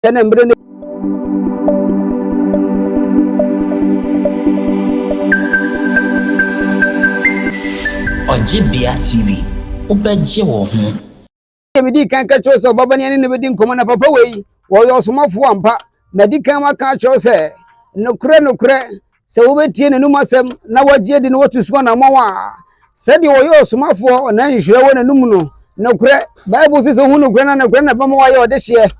na mbre ne Ojibia TV ubeje wo ho me di kan ka cho so baba ne ne be di nkomo na papa wei wo yo somafo ampa na di kan ma ka cho se nokure se wo betie ne num asem na wagye di ne wotu so na mawa se di wo yo somafo na nhire wo na num no nokure bible says hu nokure na ba mawa ye ode hye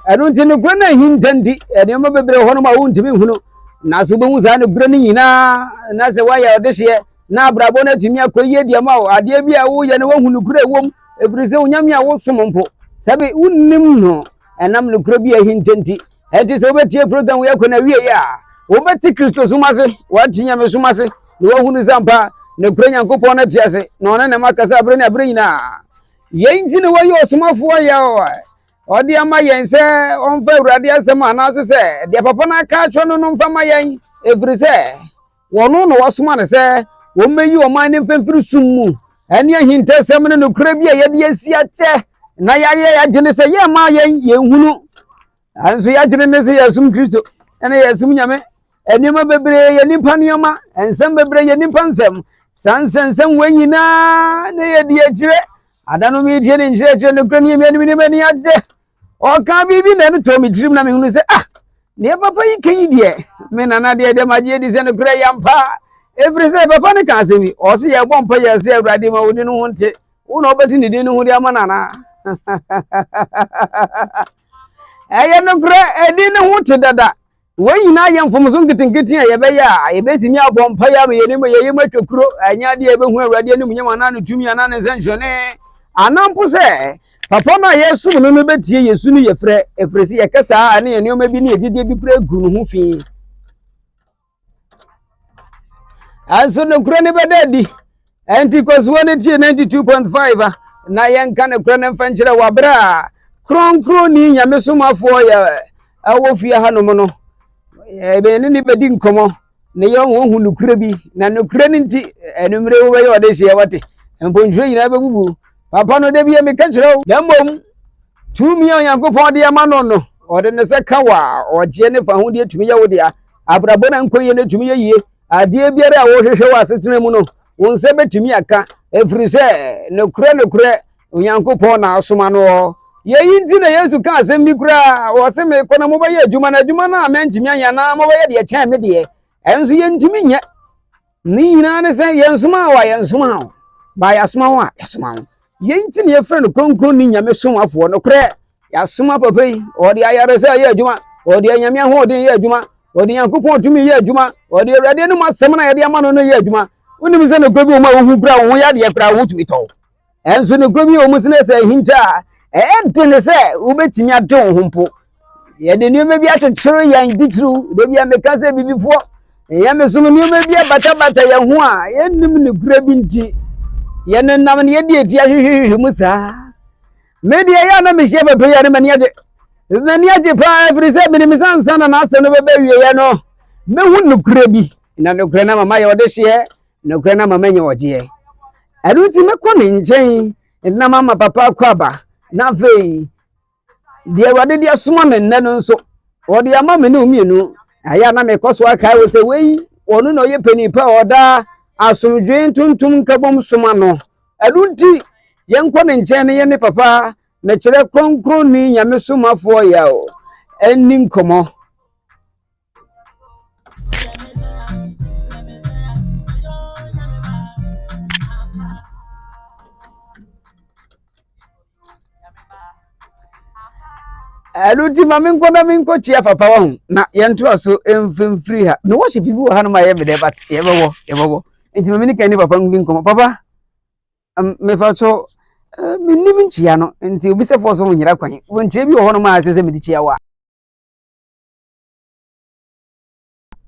enu nti nokure na hintandi ene ma bebre ho no ma wo ntimi hu no na so be hu za nokure ni nyina na se wa ye ode hye na abrabo na tumi akoye dia ma ade bia wo ye ne wo hu nokure wom efrise onyame a wo somompo sabe unnim no enam nokure bia hintandi enti se obetie program we akona wie ya obeti Kristo sumase wati nyame sumase no wo hu ni zampa nokure Nyankopon na tiase no na makasa abre na abre nyina yenzi ne wo ye osomafo ya odi ama yense onfa awurade asem anase se de papa na ka atwo no mfa ma yen efrise wono no wasoma ne se wo meyi o man ne mfemfiri summu eni ahinta sem ne nokure bia ye de asia che na ya dwene se ye ma yen yenhunu anso ya dwene ne se yasum Kristo ene yasum nyame enima bebre ye nimpa nioma ensem bebre ye nimpa nsem sansensem wanyina ne ye de agire adano mi die ne njire nokure ne mi ni ade o ka bibi na no to mi dirim na me hunu se ne papa yi kan yi de me nana de magie di se nokure yampa every say papa ne ka asemi o se ye bompa ye se awurade ma woni no hunte wo na obeti ne din no hu de ama nana eye nokure edin ne hunte dada wanyina ye mfomso nkitinkitin ye be ya ye besimi abompa ya me ye ne me ye matwakuro anya de ye be hu awurade anim nyama na no tumi ana ne senhwene anampo se papa na yesu no betie yesu ni yefre efresi ye kasa ane ye neoma bi ne yegide bi pra gu no hu fi anso no kura ne bedadi enti koswo ne tie 92.5 na yenka ne kura ne mfankyere wabra kronkron ni nyame somafo ya awo fi ha no mo no be ne bedi nkomo ne ye hu nukura bi na nukura ne nti enumre wo be ye ode hye wate mponhwe nyina bebubu papa no de bia me ka kire wo dambom tumi Onyankopon de ama no ode ne se kawa oje ne fa hu de tumi ye wo de abrabo na nkoye ne tumi ye yie ade biare a wo hwehwe wa setene mu no wonse betumi aka efrise nokure Onyankopon na asoma no yeyi nti na Yesu ka asem bi kura wo se me kona mo ba ye adwuma na amenjimi anya na mo ba ye de kyan me de enso ye ntumi nya ni nyina ne se yensoma wa yensoma ba yasoma wa yasoma yenti ne yefre no kronkron ni nyame somafo no kre yasoma papa yi odi ayare se ye adwuma odi anyame ho odi ye adwuma odi Nyankopon tumi ye adwuma odi awurade no masem na ye de ama no ye adwuma unim se no gobi o ma hu bra wo ya de kra wo tumi to enso no gobi o musine se hinta dene se ubetimi adon hompo ye de nioma bi akyekyere yan ditru de bia meka se bibifo ye mesum nioma bi bata ye ho a ye nim ne gura bi nti ye nenam ne ye de eti ahwehwe mu sa media ya na mehye bebe ya ne mani age pa every say bini misansa na ase no bebe wie ye no mehu ne gura bi na ne gura na mama ye ode hye ne gura na mama nye oje aruti mekọ ne nchen na mama papa kwaba na vei de wade de asoma ne nne no nso wode ama me ne omienu aya na me koso aka we se wei onu no ye pani pa oda asomdwen tuntum kabom soma no adunti yenko ne nchen ne ye ne papa me kire kronkron ni nyame somafo ya o enni nkomo aluti maminko chia papa wa na yento aso emfemfiri ha no worship bi wo ha no ma ye mede but ye bebo enti mamini kan ni papa ngi nkomo papa me fa so minim nchia no enti obi se fo so nyira kwan wo nchia bi wo ho no ma ase se medi chia wa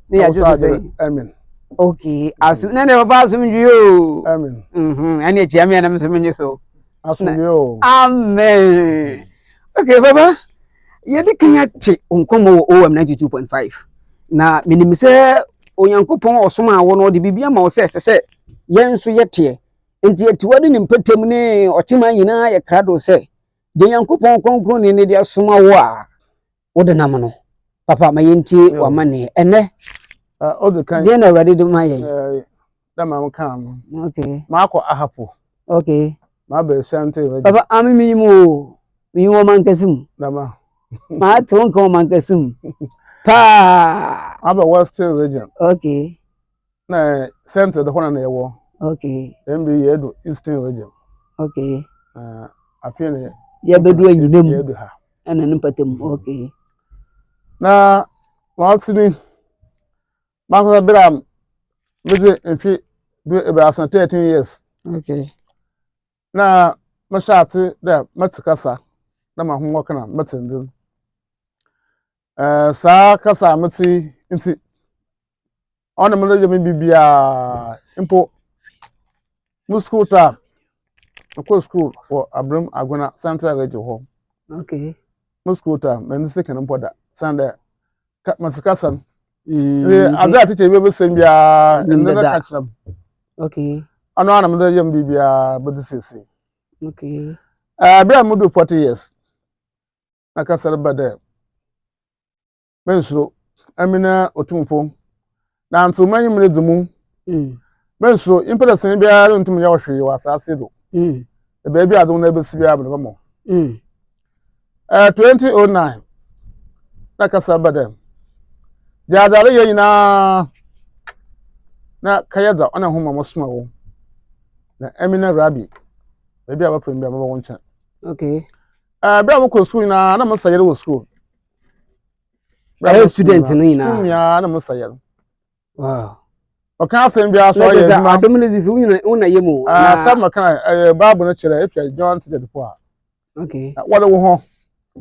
ne ya just say amen okay asu ne papa asu mji yo amen ani chia me na me so menye so asu yo amen okay papa yedi kanyate onkomo OM 92.5 na minimse Onyankopon osoma wo no de bibia ma wo se yenso yete enti etiwade ni mpatem ne otima nyina ye krado se de Onyankopon kronkron ne de asoma wo a wo de nam no papa ma yenti wa mane ene o de kan je na awurade do ma yen da ma kan okay ma akọ ahapo okay ma ba sante papa ami minimo minimo mankasim da ma ma to nko mankasim pa aba western region okay na center the one na yewo okay mb yedo eastern region okay apene ya bedu anyinam yedo ha ana nimpatam okay na watsini makasa biram mede mfi be asan 13 years okay na mashati da matikasa na mahunwo kana matindin sa kasa mati nti ona mo le mi bibia impo mu school ta ko school for Abram Agona Central Region ho okay mu school ta men second mpoda sanda matikasa abia teacher be sem bia nna catch them okay ana mo le yem bibia bodi sese okay bia mo do 40 years na kasar bada mensuro amina otumfo na nso manyi mene dumu mensuro impeda sen bia ntum ya ohwe wa asase do e be bia adum na besi bia abele mo 2009 na kasar bada jadare ye nyina na kayada ona homa mo soma wo na amina rabi be bia ba pem bia ba woncha okay bia mo ko school na mo sayere wo school student ni na ya na mo sayere wow okay asen bia so ye ma adominizi fi una yemu sam makana bible no chere if John 3:4 okay wale wo ho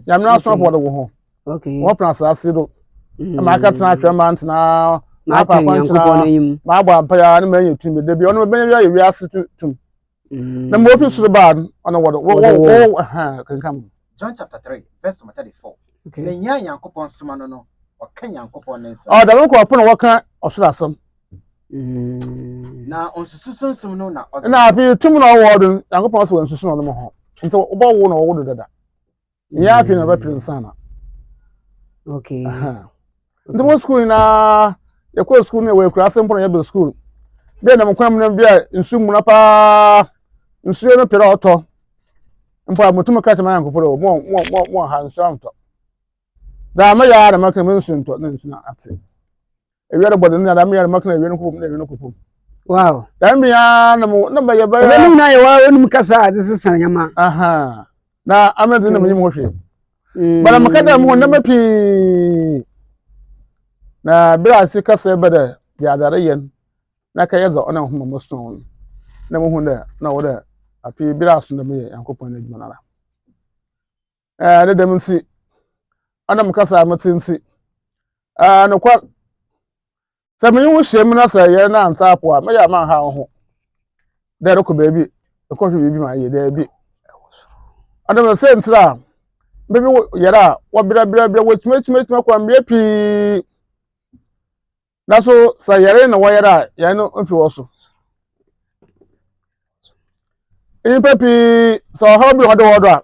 ya mna so wale wo ho okay wo plan asase do ma aka tena atwa mant na na pa kwanchina ma agba ampa ya na manya tumi de bi ono benya ya wi ase tum na mo fi suru bad ona wo kankam John chapter 3 verse 34 okay na nya yankopon soma no waka yankopon nensa da mo ko pon waka osura asam na onsususum no na na afi tum na wo do yankopon so onsusu no mo ho nti wo ba wo na wo do dada ya afi na ba prinsana okay nti mo school na ya ko school na we kura asem pon ya be school be na mo kwam na bia nsu mu na pa nsu no pere oto mpa mutum ka tama yankopon mo ha nsu amto da ma ya da maka men nsu nto na nsu na ate ewiare bode na da ma ya maka na ewiare ko na ewiare ko wow dan bia na mo na ba ya ba ni na ye wa onum kasa azese sanyama na amezi na menyi mo hwe bala maka da mo na mapi na bia si kasa bada ya dare yen na ka yaza ona ho mo so na mo hu da na wo da api bia so na me yankopon na juma na ne dem nsi ana mkasa amatinsi no kwa sami wu shem na sa ye na ansa apo a me ya man ha ho da ro ko bebi ko hwe bebi ma ye da bi adam se ntra bebi yara wa bira wo chime kwa mbe pi na so sa yare na wa yara ya no mfi wo so papi so ha bi hodo a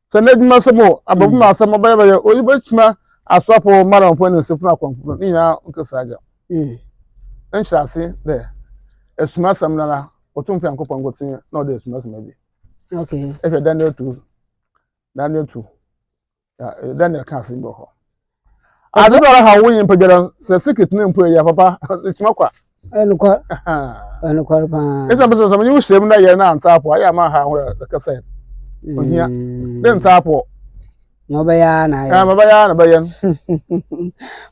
se na djuma semo ababu ma semo ba ya oyi bachima aswapo mara mpo ne sefuna kwampo ni na nkasaga nhyase de esuma samnara otumfi yankopon gotin na ode esuma sema bi okay efe Daniel 2 Daniel kan sin bo ho ade bra ha wo yin pagara se secret ne mpo ya papa esuma kwa enukwa pa esa beso sema nyu shem na ye na ansapo aya ma ha ho da kasa ohia den tapo no ba ya na ya baba ya na bayan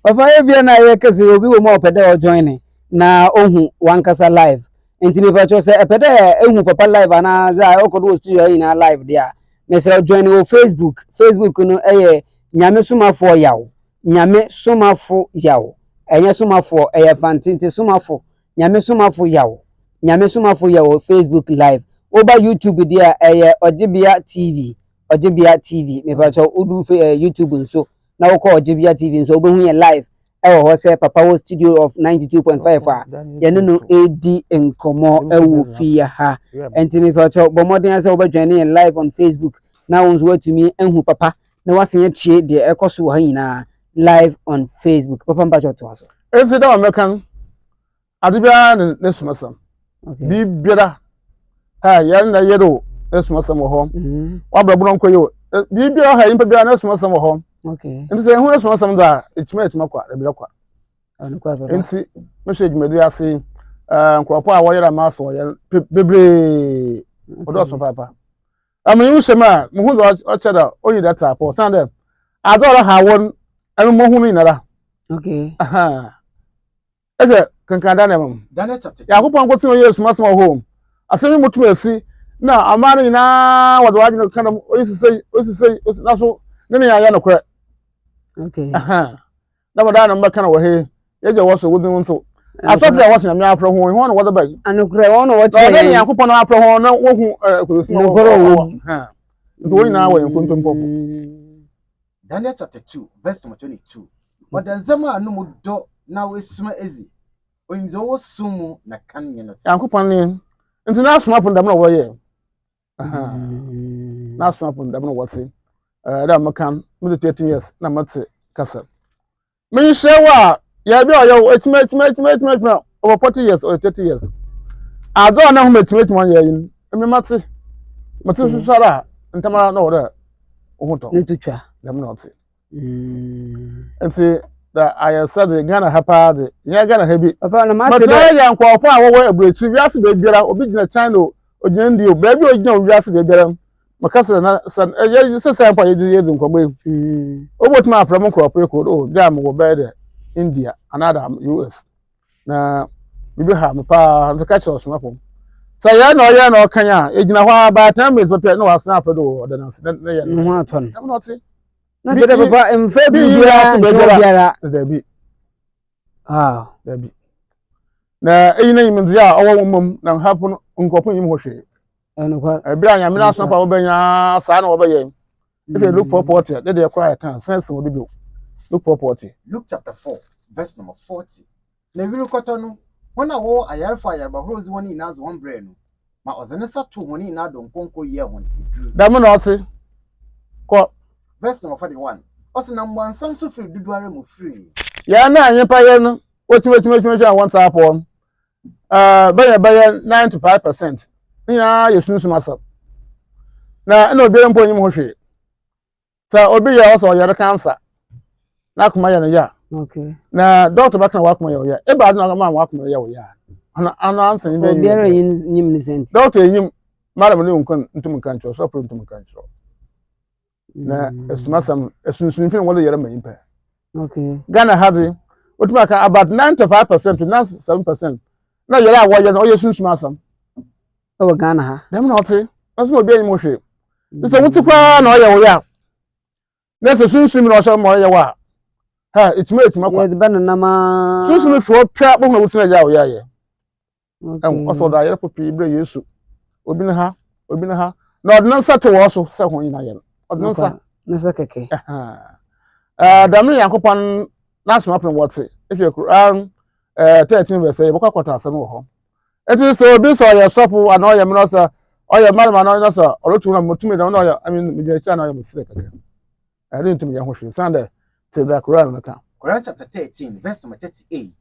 papa e bia na ye kase obi wo mo opede o join na ohu wankasa live enti me pa cho se epede ehu papa live ana za okodo studio yi na live dia me se join o Facebook no eye nyame somafo yawo nyame somafo yawo enye somafo eye fantinte somafo nyame somafo yawo Facebook live oba YouTube dia eye Ojibia TV me pa cho udu YouTube nso na wo ko Ojibia TV nso obehu ye live ewo ho se papa wo studio of 92.5 a ye no edi enkomo ewo fia ha enti me pa cho bomoden ase wo ba join live on Facebook na wonso watumi enhu papa na wasen tie de ekoso ha nyina live on Facebook papa mba choto aso esi da mekan adibia ne sumasam okay bi biara ha yan na yero ne sumasam ho wa brabro nko yo bi biara ha impa biara ne sumasam ho okay nti se hu ne sumasam da etima kwa da bi kwa anu kwa papa nti me hwe dwumadi ase nkropo a wo yera ma so ye bebre odo so papa amayu shema mu hu do cheda oyi data po sande azora ha won anu mo hu ni nara okay aha ebe kankanda na mam Daniel chapter ya kopon ko tin oyi sumasam ho asemi mutum esi na amana ina wado wadi kana osisei na so ne ya no kure okay aha na bada na mbaka na wo he yeje wo so wudin so asofia wo nyame afro ho ho na wo da bai anukure wo no wo na tie ne yakopon na afro ho na wo hu kurisima no goro wo ha nti wo nyina wo yankuntum pop Daniel chapter 2 verse 22. Wadazama no mudo na wesuma ezi. Onzo wo sumu na kanye no. yakopon ne nti na asoma pon dam na wo ye aha na asoma pon dam na wo se da makan mu 13 years na mate kasa min shewa ya bi oyo etima over 40 years or 30 years azo na hu metima ya yin emi mate susara ntama na wo da ohuto ne tutwa dem na ote nti da I said the Ghana hapa the ya Ghana hebi papa na mate mate ya nkofo a wo abrechi wiase be biara obi gina China ogina ndi o ba bi ogina wiase be biara makasa na san ya sesa mpa yedi nkogbo obotuma afram nkofo ekoro jam wo be de India another US na bibi ha me pa nzaka church mapom sa ya na okanya egina hwa ba time is papa na wasna afedo ordinance na ya no aton am not na jere papa emfa bibia biara da bi ah da bi na eyina yimzi a owo mom na hapo nkofo yim hwehwe anu kwa ebia anya me na so pa wo benya sa na wo be ye if you look for 40 they cry can sense wo bi look for 40 Luke chapter 4 verse number 40. Na wiru kotono wana wo ayarfa ayarba horozi woni inazo one brain no ma ozene sato woni na do nkonko ye won idru da mo na ote ko verse number 41 osina mwansam so free duduare mu free ya na anya pa ye no otima want up on baya 95% ya yesunsu masa na ina obi mpo nyim hwehwe ta obi ya oso yare cancer na kuma ya na ya okay na doctor baka wa kuma ya e ba na ma wa kuma ya ana ansa ni be biara nyim ni senti doctor nyim madam ne nkon ntum kan cho so ntum kan cho na esumasam esunsun fin wole yare mayimpa okay Ghana hadi otuma kan about 95% to 97% na yare a wo ye no o yesunsun asam o Ghana ha dem na ote aso obi anyim hwe so wuti kwa na o ye wo ya na so sunsun na o so mo ye wa ha itima kwa ye de banana ma sunsun fo twa bo na wuti na ya wo ya ye okay o so da yare popi ibre Yesu obi na ha na ordinance to wo so se ho yin na ye ordinance na sakeke dam ne yakopon na so apon wote ehwe Quran 13 verse e bokwa kwata asem wo ho eti so obi so ye sofu ana oye mno so oye marma na oye so orotu na mutumi na oye I mean me cha na oye musire kaka ari ntum ye ho hwe sande te the Quran na ka Quran chapter 13 verse number 38.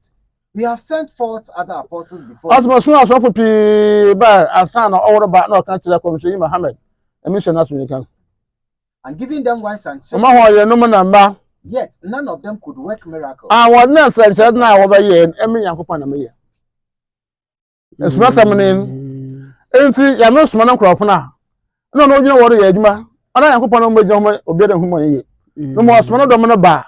We have sent forth other apostles before asma so sofu pi ba asana owro ba na kan tira komisyon Muhammad emission na so ye kan and giving them wives and ma children, ho ye no na mba yet none of them could work miracles. won na sanche na wo ba ye emi yakopon na me ye esuma samnen enti ya me suma na nkrofo na no no gyina woro ye adwuma ana yakopon no mbegye ho obi da humo ye no mo suma no do mo no ba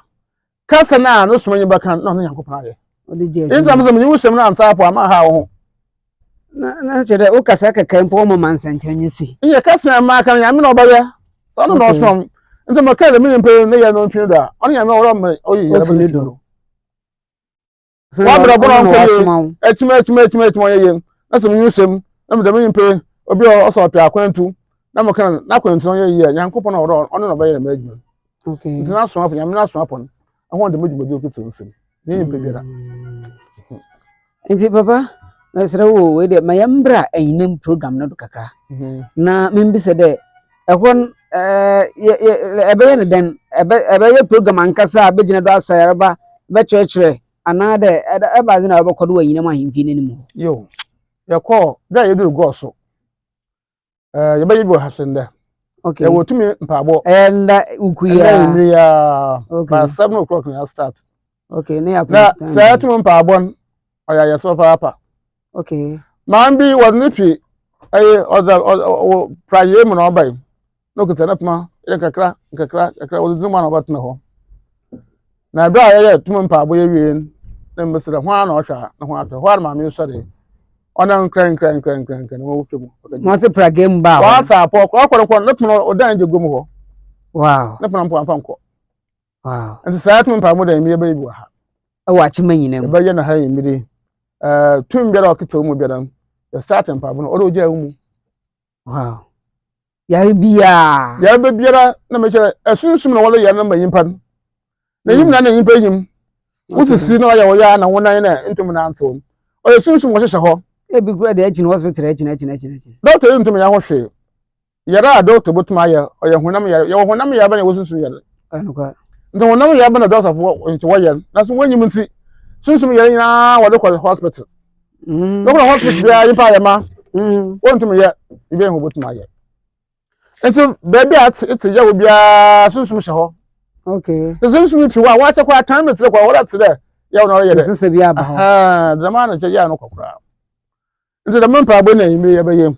kasa na no suma nyi baka no yakopon aye odi je enti am sema nyi wusem na amsa apo ama ha wo na jere o kasa kaka mpo mo mansankyeranye si nye kasa ma kan ya me no ba ye so no suma enti mo ka le me mpe ne ye no ntwe do a ono ya me woro me oyi ye na do wa bra bra nko etima ye na so nyu sem na me da me mpe obi o so pia kwantu na mo kan na kwantu ye ye yankopon na woro ono no ba ye na majuma okay nti na so afọ ya me na so apon ahon de majuma de okiti nsem ni mpe biara nti papa na sere wo we de mayambra ayinam program na do kakra na membi se de ehon ebe ne den ebe program ankasa abegina do asayarba be church ana de eba ze na obokodo wanyina ma himfi ne mu yo yakọ da yedu go so ye be yibo hasende okay ye wotumi mpabo and ukuya by 7 o'clock na start okay ne ya na say tumi mpabo oya yeso papa okay man bi won fi o praye mu na obai no kuta pma ile kakra ozu ma na obatna ho na bra ye tumi mpabo ye wie na mbesira ho na ohwa na ho atọ ho ma me so de ona nkran na wo twemu mo prage mba wa sa po ko na pno odan je gomu ho wow na pno ampa nko wow nti sa tumi mpabo da mi ye ba ibu ha wa chimanyina mu ba ye na ha yimiri tum biara okita mu biara the starting mpabo no oro ja mu wow yare biya na me chere asunsum na wole ya na mayimpa na yim na yimpa yim usisi na ya wo ya na wonan na ntum na anto o asunsum wo hye ho e bi kura de agin hospital agin doctor ntum ya ho hwe yara doctor botuma ya o ya honam ya honam ya ba na wosunsum ya anuka ndo honam ya ba na doctor fo nti wo ya na so wanyim nti sunsum ya nyina wo de ko hospital doctor hospital ya yimpa ya ma wontum ya ibe hu botuma ya enti baby at it's ya wo bia sunsum hye ho okay sunsum fi wa cha kwa time tire kwa wala tire ya wo na ya de sese bia ba ho zamana che ya no kokra nti da mpa abo na yimi ya bayem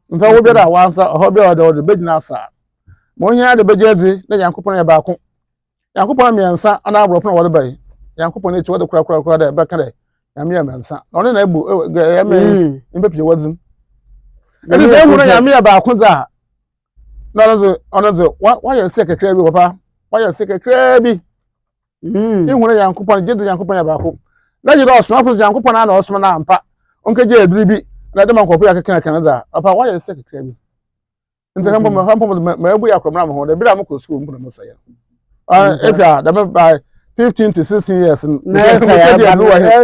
nta wo bia wansa ho bia da begina asa mo nya de bejezi na yankopon ya ba ko yankopon miensa ana abrofo na wo de bai yankopon ne che wo de kura da ba kare ya miensa ono na egbu ya me impepie wazim eni ze hu na ya me ba ko za na ono wa ya se kekere bi papa wa ya se kekere bi ihu na yankopon jedu yankopon ya ba ko na jiro osma fo yankopon na osma na ampa onke je eduri bi na de man kopo ya kekere za papa wa ya se kekere bi nti hampo ma ebu ya kwamra mo ho de bira mo ko school mo na mo saya efia da me by 15 to 16 years na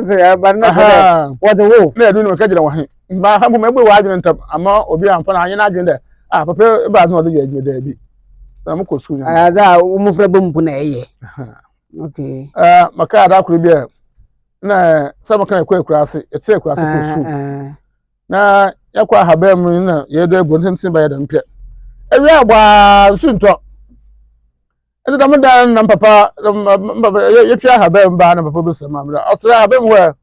saya ba na tele what the wo na edu no ka jira wo he ba hampo ma ebu wa adwene ntam ama obi amfa na anya na adwene de papa ba no de ya adwene de bi na mo ko school ya da umu fra bompu na eye okay maka da kuru bi na sama kan ekura ase etse ekura ase ko school na yakwa habem na yedo ebo ntin ba ya da mpia ewi agba sunto ede da mda na papa ye fia habem ba na papa bi sama mra asra habem ho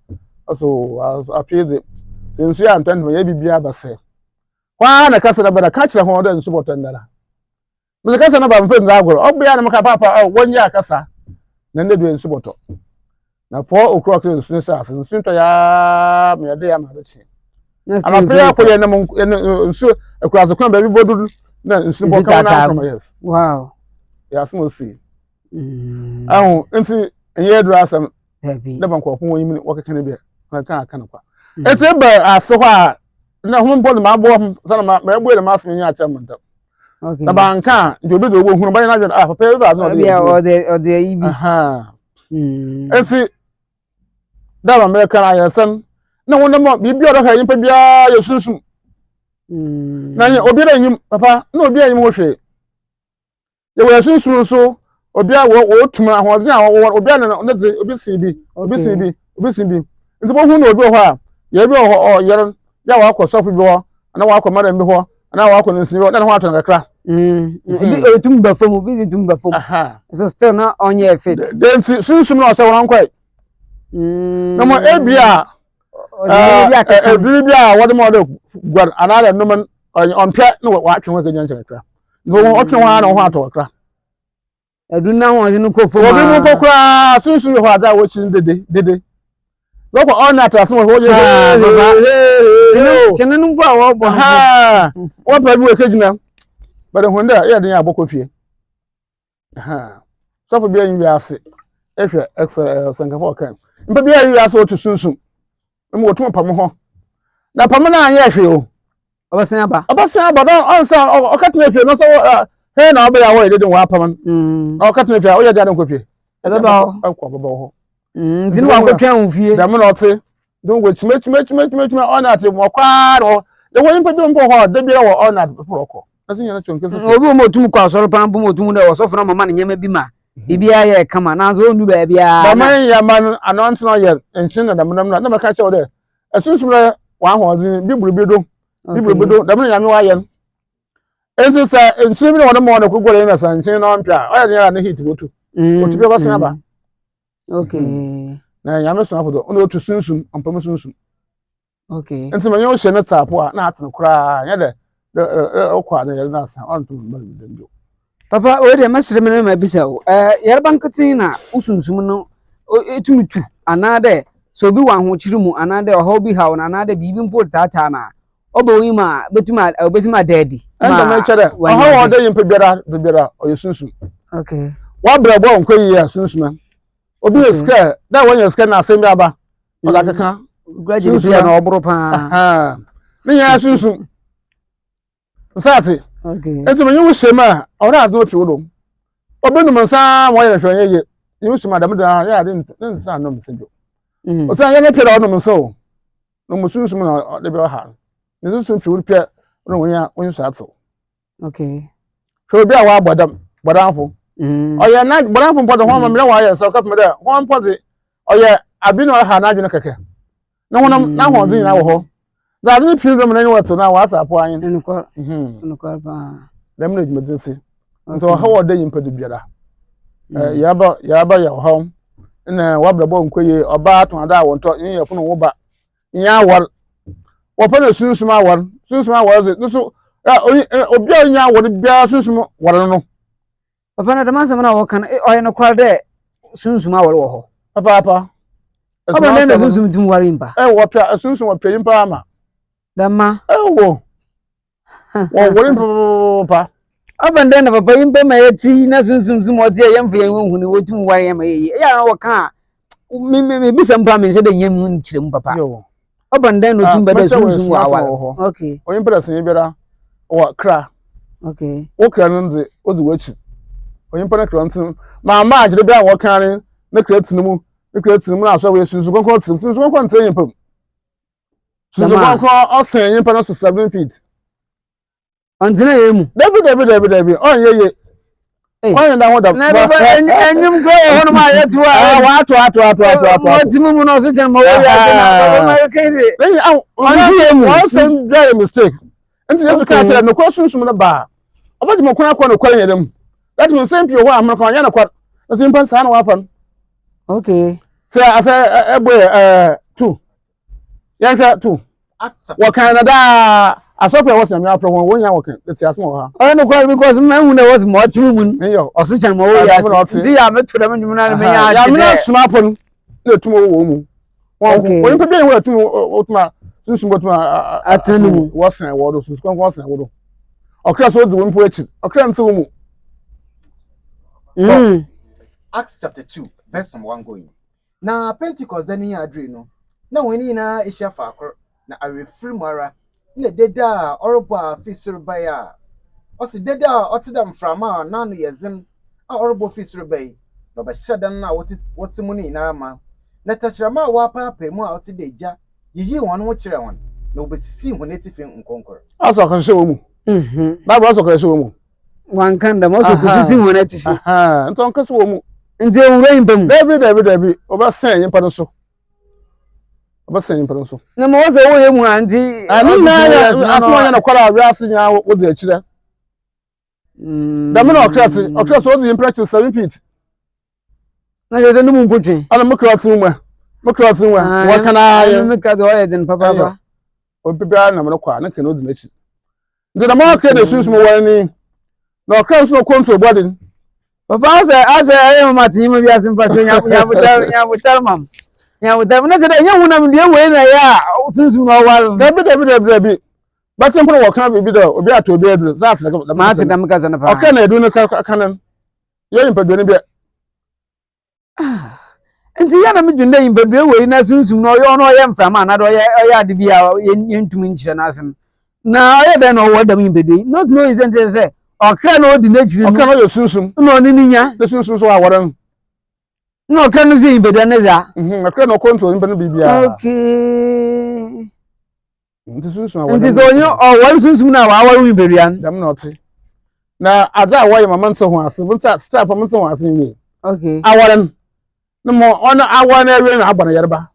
aso apieze nsu ya ntan ma ye bibia base kwa na kasa da bada ka kire ho da nsu botan dara mi kasa na ba mfe nza agoro obia na maka papa wonya kasa na nde bi nsu boto na 4 o'clock nsu sa nsu to ya me de ya ma de chi ama prayer ko ye na nsu ekura zo kan ba bi bodu na nsu bo kan na from yes wow ya smo si ahu nti ye do asam happy da ban ko fun won wo keke ne bi kan kwa ese ba aso a na hum bod ma bo sana ma ebu le ma asem nya acha manta okay na ban kan nti obi do wo hunu ba na papa ba no de ibi ese da ba me kan ayesen na wona mo bibi o da ka yimpa bia ye sunsun na obi da nyim papa na obi anyim wo hwe ye wo sunsun so obi a wo tuma ahoze a obi na obi si bi nti bo hu na obi ho a ye bi o yere ya wa akọsọfo bi ho na wa akọ mara mbi ho na wa akọ nsi bi na ho atọ kakra bi tum ba fam bi tum ba fam so still na onye fit then sunsun na o se won kwai na mo ebia bia what more the gwar another no on pia no wa atwe ho ka nyancha kakra no o twe ho na ho atọ kakra eduna ho ni ko fo obi mu kokra sunsun ho ada wo chin dede loko on atas mo ho ye tinenu bo awo bo wo pa bi we kejina but honda ya den aboko fie so for bi an wi ase ehwe excel sankafo kan mpa bi an wi ase o tu sunsun mo to pam ho na pam na anya ehwe o obasan aba don on sa o katna ehwe no so he na oba ya wo edede wa pam o katna ehwe o ya ja den ko fie ebe ba akwa baba ho dinu wa ko twan fie da mo no te don go chime on ate mo kwa ro ye wo impa bi mpo ho da bi wo on ate proko Asin yana chonke so. Obi mo tum kwa so pan bo mo tum de osofo na mama ne nyama bi ma. Bibia ye kama na so onu ba bia. Ba man ya man anont no ye enchin na dam na maka che o de. Asunsun le wa hodin biburu bedo. Biburu bedo dam na nyame wa ye. Enso sa enchin bi no mo na kugore na sa enchin no mpia. O ya na hit wotu. Wotu bi ko san ba. Okay. Na nyame so apodo ono otu sunsun ampam sunsun. Okay. Enso manyo hye na tapo a na atene kura nya de okwa na ye na sa on to ba bi. Papa we de masire me na bisa o yerba nketin na usunsum no etumitu anade so bi wa ho kiri mu anade oho bi hawo na anade bibi mpo tata na obo ma betuma daddy Enda me chere oho wo de yimpe biara o yesunsun. Okay. Wa brabo nko yi ya sunsun. Obi eska da won eska na asem bi aba. O da keka Graduate bi na obro pa. Ni ya sunsun. Nsase. Okay. Enti menye wo shema, ora azu opi wodo. Obenu mansa mo ye hwe ye. Ni wo shema da meda ya de nsa no msejo. O san ye ne pere ono mso. No musunsun na de be ha. Ni sunsun pi wo pie no won so ato. Okay. So bi a wa bodamfo. Oye na bodamfo bodo ho ma mele wa ye so ka me de ho mpode oye abi no ha na adwene keke. Na wonam na ho din na wo ho. Za ni pi do me na wato na wa asapo anyin. Enukwa pa. Dem na djumedinsi. Nto ha wo de yimpa du biara. Yaba ya ho. Na wabrabo nkoye oba aton ada wonto yin ye funu wo ba. Nya awar. Wo fa na sunsun awar. Sunsun awar ze. Nso obi a nya awar bia sunsun awar no. Papa na dama sama na wo kan oye no kwal de sunsun awar wo ho. Papa. Oba na sunsun dum wari mpa. Wo pia sunsun wo pia yimpa ama. Dama. Wo wori papa. Abanda na papa yimpa ma yati na sunsun mo tie yemfa yen hu ni wotum wari ya ma yi. Ya wo kan me bisa mpa me se de nyam hu nkyirem papa. Yo. Abanda no tum bada sunsun wa awar. Okay. Oyin pala sen biara wo kra. Okay. Wo kra no nze ozi wachi. Oyin pala kra ntin ma agire bia wo kan ne kra tinimu. Ne kra tinimu na so we sunsun konkon tinimu. Sunsun konkon ntin yimpa. Sunsun konkon osen yimpa no so 7 feet. Antina yemu. David. On ye. On da ho da. Na baba enyum ko ho no ma yetu a. Wa to. Otimu no so chen mo we ya na ma kede. On yemu. One same dry mistake. Nti yesu ka kire no ko sunsun no ba. Obaji mo kona kwa no kwa yedem. That means same pure ho amra kan ya na kwa. Na simpan sa na wa fan. Okay. So asa ebo 2. Yanka 2. Wa Canada asopia was na afro won ya wokan eti asmo ha Oh no kwa because me hu na was mo timu mun. Eyo. Oso chan mo we ya. Ndi ya metura me nyumuna me ya. Ya me na smapon na tumo wo mu. Won pe be wo tumo otuma sunsun botuma atenu wasan wo do sunsun kon wasan wo do. Okra so zi won po echi. Okra nse wo mu. Acts chapter 2 verse 1 going. Na Pentecost dani adre no. Na woni na ehia fa akor na arefiri mara na deda orobo a fisuru baya osi deda otidam frama na no yezim a orobo fisuru bay no ba shadan na woti mu ni narama na tachirama wa papa mu a otideja yiyi won wo kire won na obesisi honetifi nkonkor Aso kan se wo mu ba ba aso kan se wo mu wan kan da mo so kusisi honetifi nton kan se wo mu nje wura yimpam David oba sen yimpa no so na mo se wo ye mu anti ani na ya asmo nya na kwara wi asnya wo de akire da me na okras wo de impractice 7 feet na je de mu mpotwe ana mo cross mu wa kana ya me ka do ye den papa o bibia na mo kwa na ke no de nachi de na mo ka de sunsun mo wani na okras no control body papa ase aye ma tin mo bi asin patwe nya butar mam ya wuta na je da yan wuna mun we na ya sunsun no wal David but some people work na bi obi ato obi edu za afra da ma ti da muka sana fa okay na edu no kanan yo yimpa do ne bi nti ya na me dwunda yimpa do we na sunsun no yo no ye mframa na do ye ade bi a yentum nkyire na asen na ye da no wo da yimpa do not know is ente say okra na odi na kyire okay no yo sunsun no ni nya de sunsun so awara no okra no zi yimpa do na za okra no control yimpa no bibia okay nti sunsun awon nti so onye wari sunsun na wa wari berian dam na ote na adza awoye mama nso ho ase bu sa step mama nso ho ase ni okay awaran no mo ona awan ewe na agba na yerba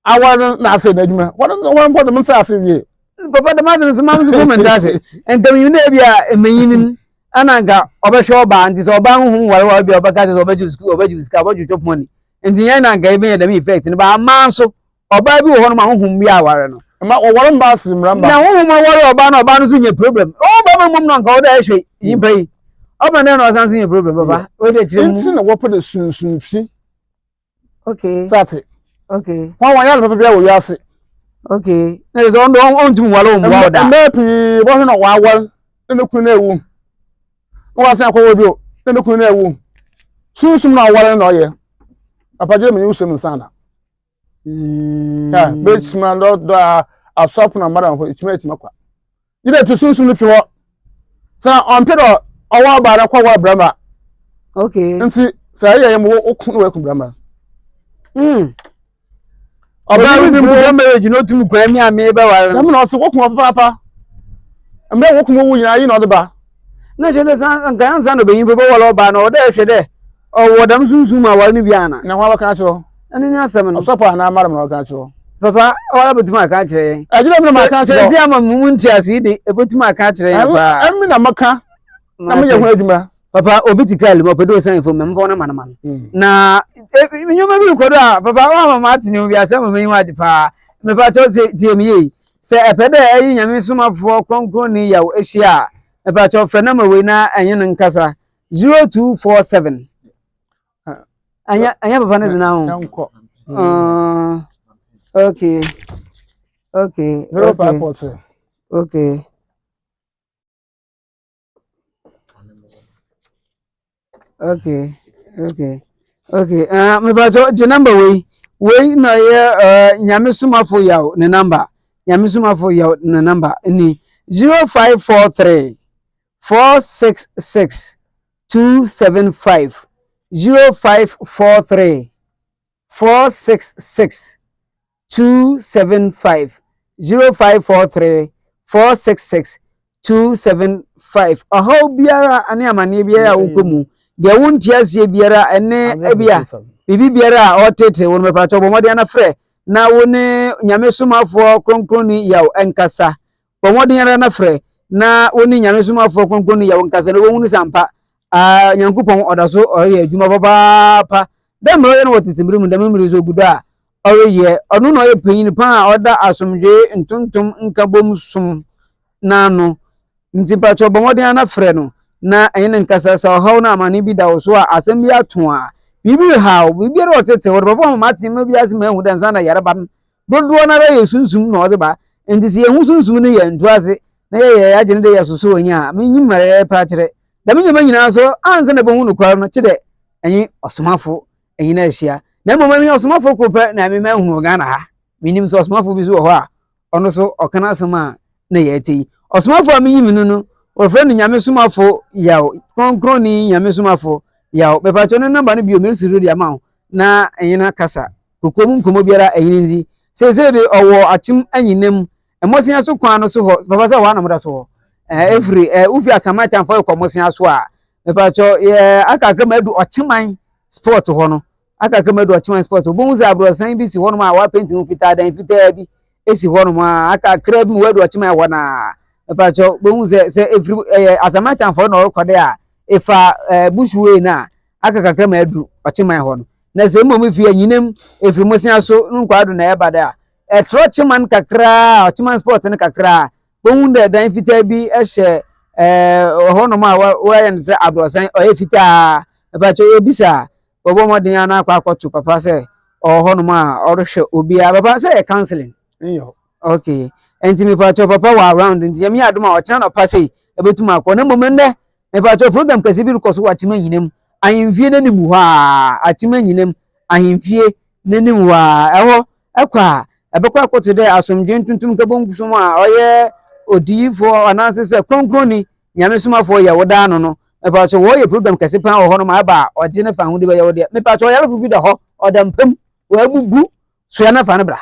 awan na ase na adwuma won bo dem nsa ase wie papa de madin so mam so comment ase entam yu na bia emenyin ananga obehwe oba nti so oba hu wari bia obaka so obaju school obaju ska obaju chop money nti yan na ga ebe dem effect ni ba ma so oba bi wo ho no ma hu bia aware no ma woro mba ase mramba na hu ma wari oba na oba no so nye problem oba ma mum no nka o da ehwe yimpa yi oba na no san so nye problem papa o de chire mu nti na wo pede sunsun fi okay sate okay won ya no bia wo yase okay na so on tum wala o mu wa da mba pi bo no wa awal ne ku na ewu wa se akwa obi o ne ku na ewu sunsun na awal na oye apaje me yusem sana be chima do asop na mara ho chima kwa ide to sunsun fi ho sa on pedo owa ba na kwa wa brama okay nti sa ye mo okun we ku brama oba we mu marriage no tum kwa mi ame ba wa na me no se okun papa mbe okun wo nyina yi no de ba na je de san kan san no be yin be wala oba na o da ehwe de o wodam sunsun ma wa ni bia na na wa ka chiro ani nya asem no osopo na mara me ka chiro papa wala betuma ka kire yen ajira me ma ka chiro se ama mu nti ase de e betuma ka kire yen pa emi na maka na me ye ho adwuma papa obitikali mo pedo san fo mem na man na nyoma bi ko do papa wa mama atini bi asem me yin wa de pa me pa cho se tie mi yi se epede ayi nyame somafo kronkron ni yawo ehia me pa cho fe na ma we na enye nkasa 0247 anya papa ne dina ho okay 0540 okay me ba so je number we na ye nyame somafo yawo ne number nyame somafo yawo ne number ni 0543 466 275 0543 466 275 0543 466 275 aho biara ane amane biara wokomu de wonti asie biara ene ebia bibi biara otete won mepacho bomode na frɛ na woni nyame somafo kronkroni yaw enkasa bomode na frɛ na woni nyame somafo kronkroni yaw enkasa na wonu sampa nyankopɔn odaso ɔyɛ adwuma baba pa dem ro no wotitimbiri mu dem mmiri zo gudo a ɔyɛ ɔno na ɔyɛ panyin pa a ɔda asomdwe ntontom nkabom som na no ntipacho bomode na frɛ no na ene nkasa sa ɔhaw na amane bi da wo so a asɛm bi ato a bibi haw bibi ro tete wo baba mama tim bi asem ahu dan sana yareba dodo na ra yesunsum na ɔde ba enti se yehu sunsum ne ye nto ase na ye adwene de yesoso onya menyi mare pa kyerɛ da menyama nyina so anse na bohu no kwar no kyede enyi osomafo enyi na ahia na mama mi osomafo kopɛ na me mahu Ghana ha minim so osomafo bi so wɔ hɔ a ɔno so ɔkana asɛm a na ye tei osomafo a menyi minu no ofre no nyame somafo yaw konkroni nyame somafo yaw be pacho ne number no bio me suru dia ma na enyina kasa kokom nkomo biara enyinzi se de owo achim anyinem emosia so kwan no so ho baba sa wa na moda so ho every ufi asamatan for komosia so a be pacho aka kremadu ochiman sport ho no aka kremadu ochiman sport obon za abrosan bi si ho no ma wa painting fita dan fita bi esi ho no ma aka kreb mu wadu ochiman ho na pacho bohu se every asamatan for no rekode a ifa bushwe na aka kakra ma adu ochiman ho no na se mmom fi anyinem efri mosia so nkwado na yebada a tro chiman kakra ochiman sport ne kakra bohu de dan fita bi ehye ho no ma wa yen se abrosan o fita pacho ebisa bobo modin na akwa akotu papa se ho no ma o rehwe obi a papa se counseling iyo okay enti me pacho papa wa around enti yemi adoma o chana no passe ebetuma akọ na momende me pacho program kasi bi ko so wa chima nyinem ahemfie nanim ha achima nyinem ahemfie nanim ha eho ekwa ebekwa akoto de asomdwe ntuntum kabonkusom a oye odiyifo ananse se kronkroni nyame somafo ye woda no me pacho wo ye program kasi pa ho no ma ba oje ne fa hu de be ye wo de me pacho yarefo bi da ho odampam wa bubu so ya na fa ne bra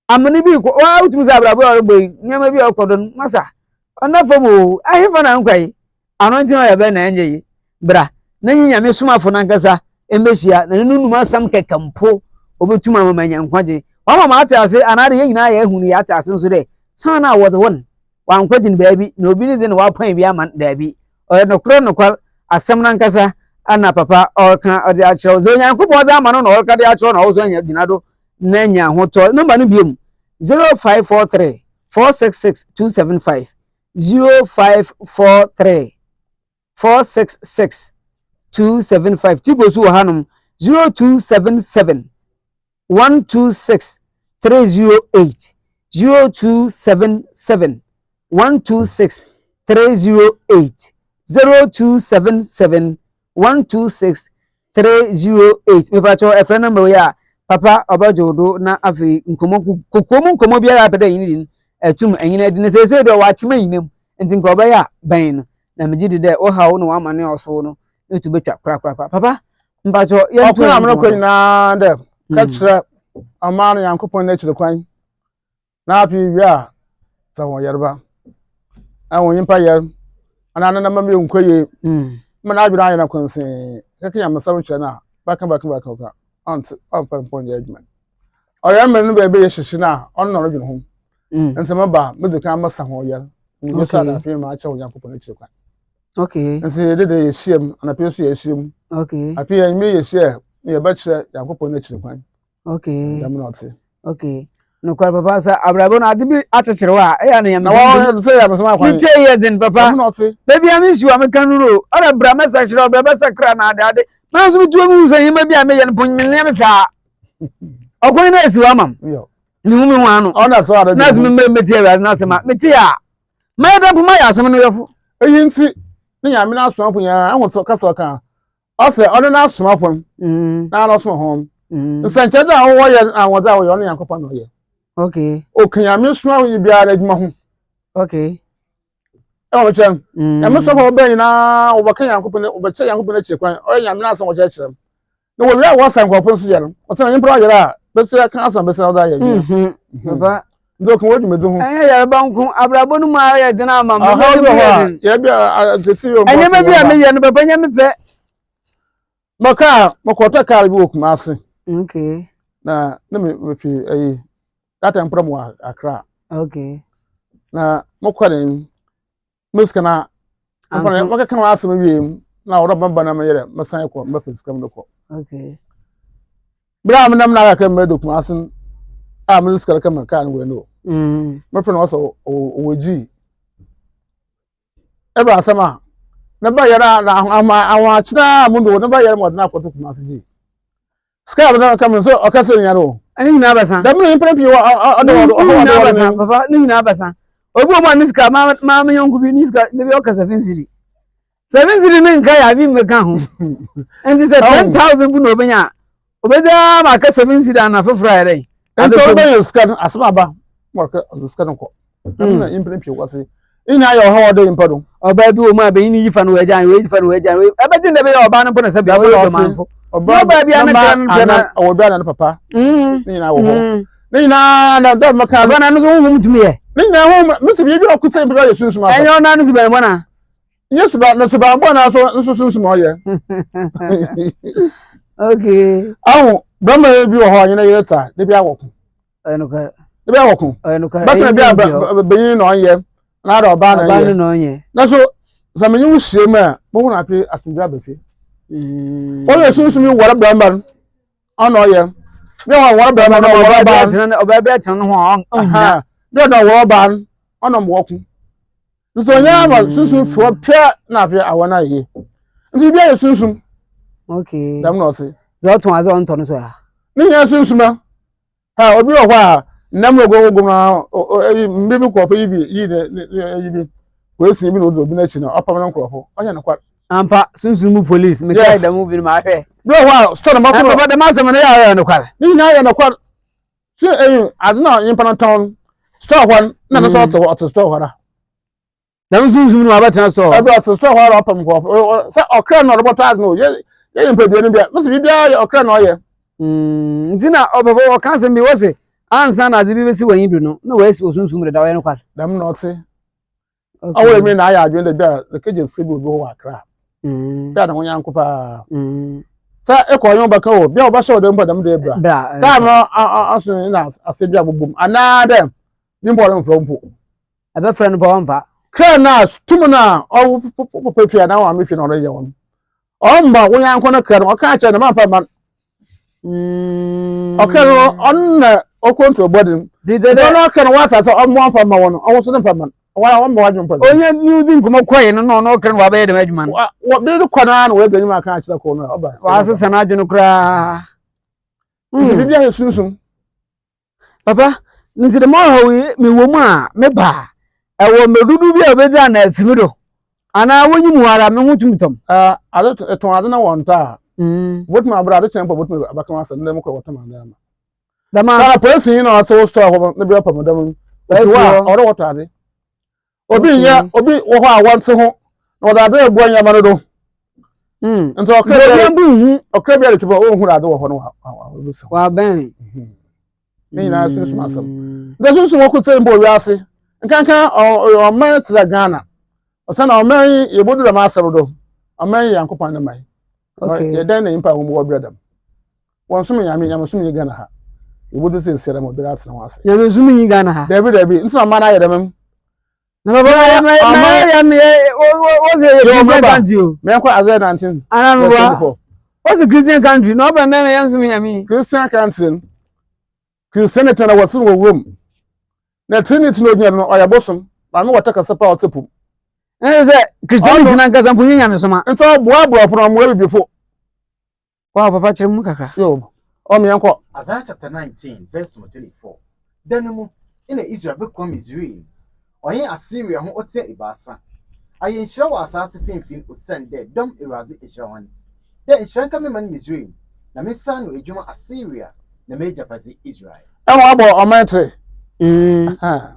amani bi ko wa utu za brabo orbo nyama bi okodon masa ona fomo ahefa na nkwai anonti na yabe na enye bra na nyinya me somafo na nkasa embehia na nunu masam kekampo obetuma mamanya nkwaje wa mama atase anade ye nyina ya ehunu ya atase nso de sana wo de won wa nkwaje ni baabi na obi ni de na wa pan bi ama daabi o no kro no kwal asem na nkasa ana papa orka ode a kire zo nyankopon za ama no na orka de a kire na wo zo nya dinado na nya hoto number no biem 0543 466 275 0543 466 275 Tibosu Hanum 0277 126 308 0277 126 308 0277 126 308 me pacho e friend number ya papa obajodo na afi nkomo biara peda yin etum enyina edi ne sese do wa chima yinem enti nko oba ban no na megidi de o hawo no wa mane oso no etu betwa kra papa mpacho ye ntu amno ko na de kachira amano yankopon na chire kwan na afi wi a sawo yerba awon yimpa yer anana na mame nkoye mana adwira ayana konse keke yam sawo chire na baka ka on pon ye adwuma oya men no be ye hyehe na on no rodwene ho nsema ba medika masa ho yer ni sa na afi ma acha yankopon na chire kwan okay nse de ye hiem anape so ye hiem okay afi ye mi ye hie ye ba chire yankopon na chire kwan okay yam not okay no kwa papa sa abrabo na adibi achechirwa ya na yam na wa say yam sama kwan ite ye den papa yam not baby am issue am kanuro ora bra message chira bra sakra na ade na so bitu mu so yima bia me ye pon me ne twa okon na esi wa mam yo ni hu me hu anu ona so ade na so me meti ya na se ma meti ya ma da puma ya so no yefo eyi nti ni yam na so apon ya ahun so kasa kan o se ona na so apon na na so ho nsanche da wo ye awon da wo yo na yankopon no ye okay o kan yam so awon bia na adwuma ho okay e wo chem yam so ho ben na wo kan yankopon o be che yankopon na chekwan o yam na so wo che chem no wo wi a wo san kwapon so ye no o se yin pro ye la be se kan asan be se da ye papa ndo kan wo dwumedu ho ya banku abrabo no ma ya dena mam ye bia se yo mo anya me bia me ye no papa nya me pe maka makota kar bi okuma ase okay na me fi ayi data mpro mo akra okay na mokwaren muskana akona maka kan ase me wiem na woro bamba na me yere masan ko me fi skam no ko okay bra me nam na ka me dokuma ase a me skala kan kan we no me fe no so owoji e ba sama na ba yara na awa chira mu ndo na ba yara mo na ko dokuma ase ji ska na kam so o ka se nyaro ani na basa da mun impre pi o papa ni na basa obi o ma niska ma nyonku bi niska ne bi o ka 7 cedi 7 cedi ne nka ya bi me ka ho enti se 10,000 bu no benya obeda ma ka 7 cedi na fofra yare ento ben ska asma ba mo ka ska nko da mun impre pi o se ina ya ho de impado oba bi o ma be ni yifa no wejan we yifa no wejan we abedi ne be ya oba no po na se bi o do manfo oba bi ameka na o bi na papa ni na wo ho ni na da maka oba na no so hu mutumi ye ni na ho misi bi o kuta bi ya sunsun ma enyo na no so be mo na yesu ba na so ba bo na so sunsun ma ye okay awu brama bi o ho nyina yeta de bi awoku enuka de bi awoku enuka ba na bi be yin no ye na da oba na ye na so zamenyu hie ma bo na pe asunja ba fe o ye sunsun mi wora brama ono ye bi o wora brama no oba be tan ho aha bi o wora ba ono mo woku so nya ma sunsun fo pia na fe awona ye nti bi ye sunsun okay dam no se zo ton azo on ton so ya ni nya sunsun ma ha obi o kwa nam ogogo na mbibi ko pe yi bi we si bi no zo bi na chi na opam na nkrofo onya na kwa ampa sunsun mu police me kai da movie ma hwe bi o wa store ma ko papa da ma sama na ya no kwa ni na ya na kwa se adna yin pan town store one na na so to store hora da sunsun mu abata store abi o store hora opam ko se okra no robota no ye yin pe bi ni bia mo se bi bia okra no ye ntina obabo o kan se mi wose ansa na zibi besi wanyi du no na wasi osunsum de da waye no kwal dam no te awo me na ya adwen de bia the kage sebi obi ho akra bia na honya nkopa sa ekonyo baka o bia oba show de mpa dam de bra ta no aso na asebi agbobom ana dem ni mpo no mfrompo ebe friend bo mpa kra na tumuna o popepia na wa mehwe na ore ye won o mba wonya nko no kra no ka cha na mpa man okay no on o control body dide no kra no wasa so o mo mpa ma won o so mpa man wa mo wadwon mpa onye ni di nkomo koye no kra no wa be de adwuma no wa bi ko na no we ganyima ka achira ko no oba wa asesa na adwon kra bibia he sunsun papa nti de mo hawi me wo mu a me ba ewo medudu bi obedza na afimido ana wonyi mu ara me hutumtom ade ton ade na wonta botuma bra ade chempo botuma abakama sa ndem ko wotama ndama dama na person na so store ho na bia pam dam wa ore woto ade obi ya obi wo ho a wonte ho na oda ade ebu anya ma no do nti okra bia tuba o hu ade wo ho no wa ben ni na sunsun asam da sunsun wo ko tembo wi ase nkanka o man tsira Ghana o sana o man ye bodu da masaro do o man Yankopan na mai okay ye dan na impa wo mo bredam won sum nyame sum ni Ghana ha ye bodu se sere mo bra asna wase nyame sum ni Ghana ha David nsema ma na ye dem na baba ya was a country me kwa azay 19 ana was a Christian country no ba na yan sum nyame Christian country Christian na wasu wo wom na Trinity no nya no oyabosom na no wata kasa pa otepu say Christianity na kasa mpunyi nyame soma nso boa from mo bibifo wa papa chire mu kakra yo o me yanko Isaiah chapter 19 verse 24 denu ina Israel bekwa Misraim oyin Assyria ho otia ibasa ayen hira wa asase finfin osende dom erazi ihira wan de ihira ka me man Misraim na me sa no edwuma Assyria na me japazi Israel e abo o matre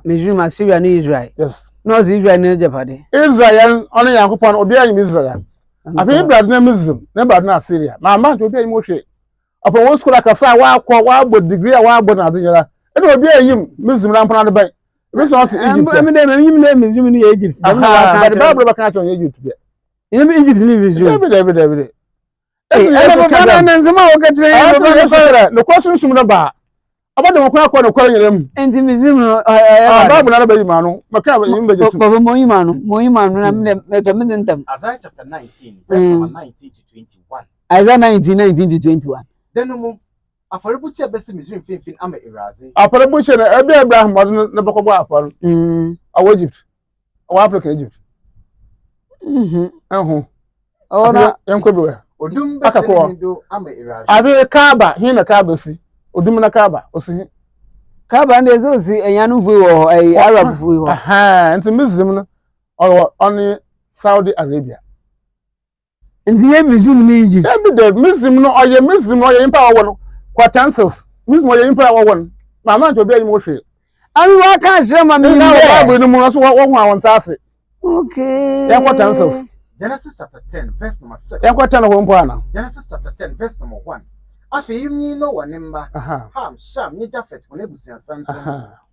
Misraim Assyria ni Israel yes no Israel ni japade Israel ono Yankopan obi ayi Israel abi Brazil na Muslim na Brazil na Assyria na ma obi ayi mo hwe upon one school akasa wa akwa wa agbo degree wa agbo na adnyara e obi ayi Muslim na mpana de ban ebi so Egypt em de me nyim na Muslim ni Egypt dem na wa ka Bible ba kan chon Egypt be Egypt ni Israel David baba na nzema wo ka tire no question sum na ba abade mo kwa akwa no kwa nyerem enti Muslim no Bible na ba yima no maka ba yim beje baba mo yima no na me pe me ntam Isaiah chapter 19 verse number 19 to 21 Isaiah 19 to 21 denu mu afarebuchi abesi Misraim finfin ama erazi afarebuchi na ebe Abraham na bokobo afaru awo Egypt awo Africa Egypt ona yanko biwe odum besi ndo ama erazi abi Kaaba hin na Kaaba si odum na Kaaba osi Kaaba na ezo si enyanu fu wo Arab fu wo nti Muslim no on Saudi Arabia nti ye Muslim ni Egypt the Muslim no oye Muslim oye impa wo no quartances Muslim oye impa wo no na ma nto bi ayi mo hwe ami wa ka hire ma mi na wa Bible no mu so wo hu awon tase okay ya quartances Genesis chapter 10 verse number 6 ya quartan ho mpo ana Genesis chapter 10 verse number 1 afi yimni no wanemba Ham Sham ni Jafet mo nebusian santen